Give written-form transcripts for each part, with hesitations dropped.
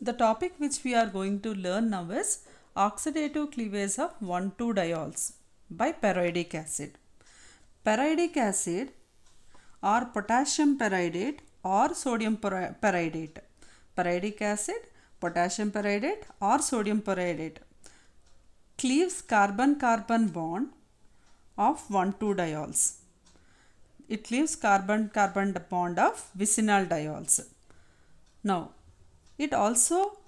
The topic which we are going to learn now is oxidative cleavage of 1,2-diols by peroidic acid. Peroidic acid or potassium peroidate or sodium peroidate. Peroidic acid, potassium peroidate or sodium peroidate cleaves carbon-carbon bond of 1,2-diols. It leaves carbon-carbon bond of vicinal diols. Now, it also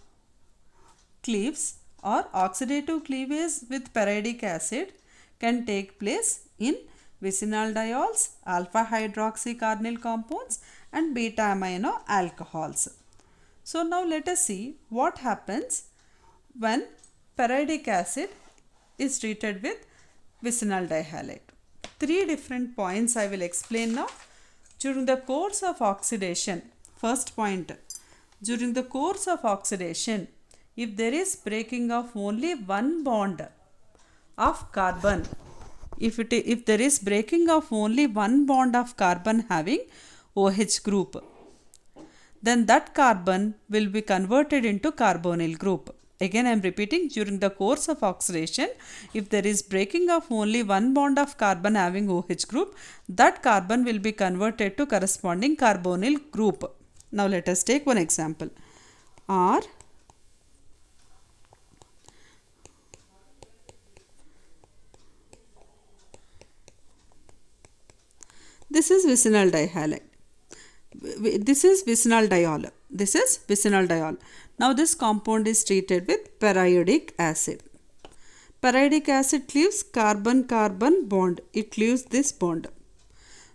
cleaves or oxidative cleavage with peroidic acid can take place in vicinal diols, alpha hydroxycarbonyl compounds and beta amino alcohols. So now let us see what happens when peroidic acid is treated with vicinal dihalate. Three different points I will explain now. During the course of oxidation, first point, during the course of oxidation, if there is breaking of only one bond of carbon, if there is breaking of only one bond of carbon having OH group, then that carbon will be converted into carbonyl group. Again I am repeating, during the course of oxidation, if there is breaking of only one bond of carbon having OH group, that carbon will be converted to corresponding carbonyl group. Now let us take one example. R this is vicinal dihalate. This is vicinal diol. This is vicinal diol. Now this compound is treated with peroidic acid. Peroidic acid cleaves carbon-carbon bond. It cleaves this bond.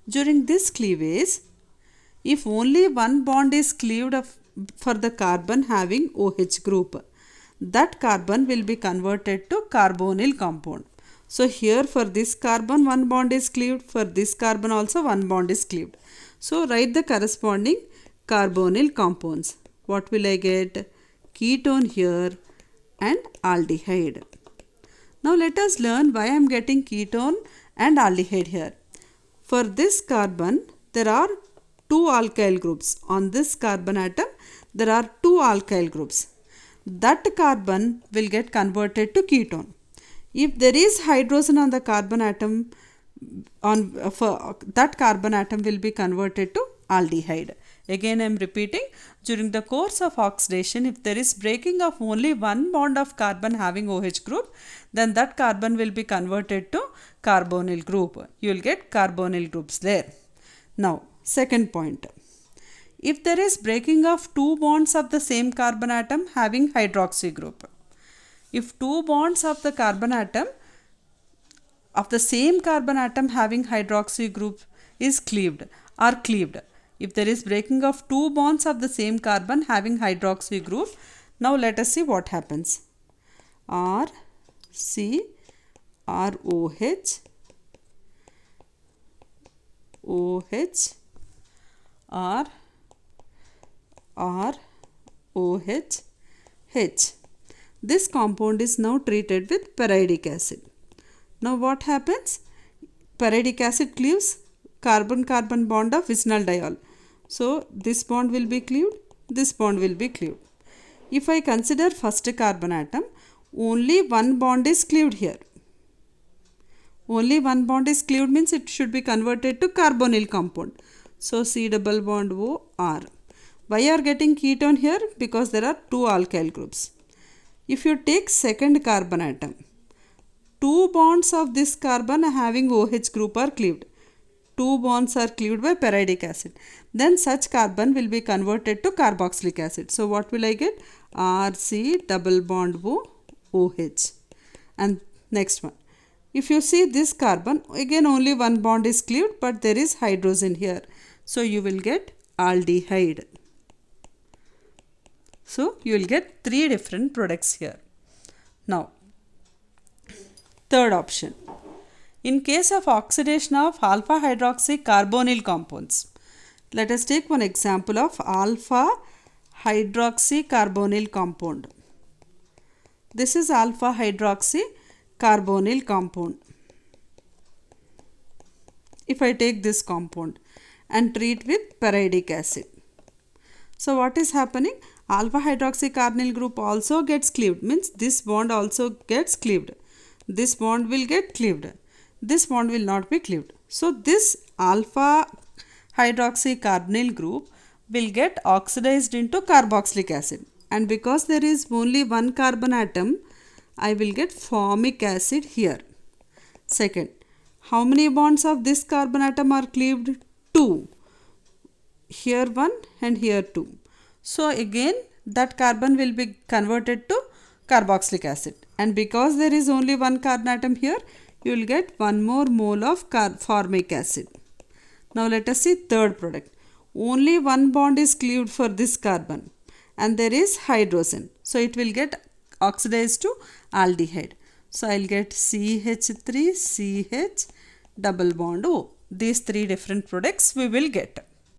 During this cleavage, if only one bond is cleaved for the carbon having OH group, that carbon will be converted to carbonyl compound. So here for this carbon one bond is cleaved, for this carbon also one bond is cleaved. So write the corresponding carbonyl compounds. What will I get? Ketone here and aldehyde. Now let us learn why I am getting ketone and aldehyde here. For this carbon there are two alkyl groups. On this carbon atom there are two alkyl groups. That carbon will get converted to ketone. If there is hydrogen on the carbon atom, that carbon atom will be converted to aldehyde. Again I am repeating, during the course of oxidation, if there is breaking of only one bond of carbon having OH group, then that carbon will be converted to carbonyl group. You will get carbonyl groups there. Now second point, if there is breaking of two bonds of the same carbon atom having hydroxy group, if two bonds of the carbon atom of the same carbon atom having hydroxy group is cleaved, if there is breaking of two bonds of the same carbon having hydroxy group, now let us see what happens. R, C, R, OH, OH, R, R, OH, H. This compound is now treated with peroidic acid. Now what happens? Peroidic acid cleaves carbon-carbon bond of vicinal diol. So this bond will be cleaved, this bond will be cleaved. If I consider first carbon atom, only one bond is cleaved here. Only one bond is cleaved means it should be converted to carbonyl compound. So C double bond O R. Why are getting ketone here? Because there are two alkyl groups. If you take second carbon atom, two bonds of this carbon having OH group are cleaved. Two bonds are cleaved by peroidic acid. Then such carbon will be converted to carboxylic acid. So what will I get? RC double bond O OH. And next one. If you see this carbon, again only one bond is cleaved, but there is hydrogen here. So you will get aldehyde. So you will get three different products here. Now, third option. In case of oxidation of alpha hydroxy carbonyl compounds, let us take one example of alpha hydroxy carbonyl compound. This is alpha hydroxy carbonyl compound. If I take this compound and treat with peroidic acid, so what is happening? Alpha hydroxycarbonyl group also gets cleaved, means this bond also gets cleaved. This bond will get cleaved. This bond will not be cleaved. So this alpha hydroxycarbonyl group will get oxidized into carboxylic acid. And because there is only one carbon atom, I will get formic acid here. Second, how many bonds of this carbon atom are cleaved? 2. Here 1 and here 2. So again that carbon will be converted to carboxylic acid. And because there is only one carbon atom here, you will get one more mole of formic acid. Now let us see third product. Only one bond is cleaved for this carbon and there is hydrogen. So it will get oxidized to aldehyde. So I will get CH3, CH, double bond O. These three different products we will get.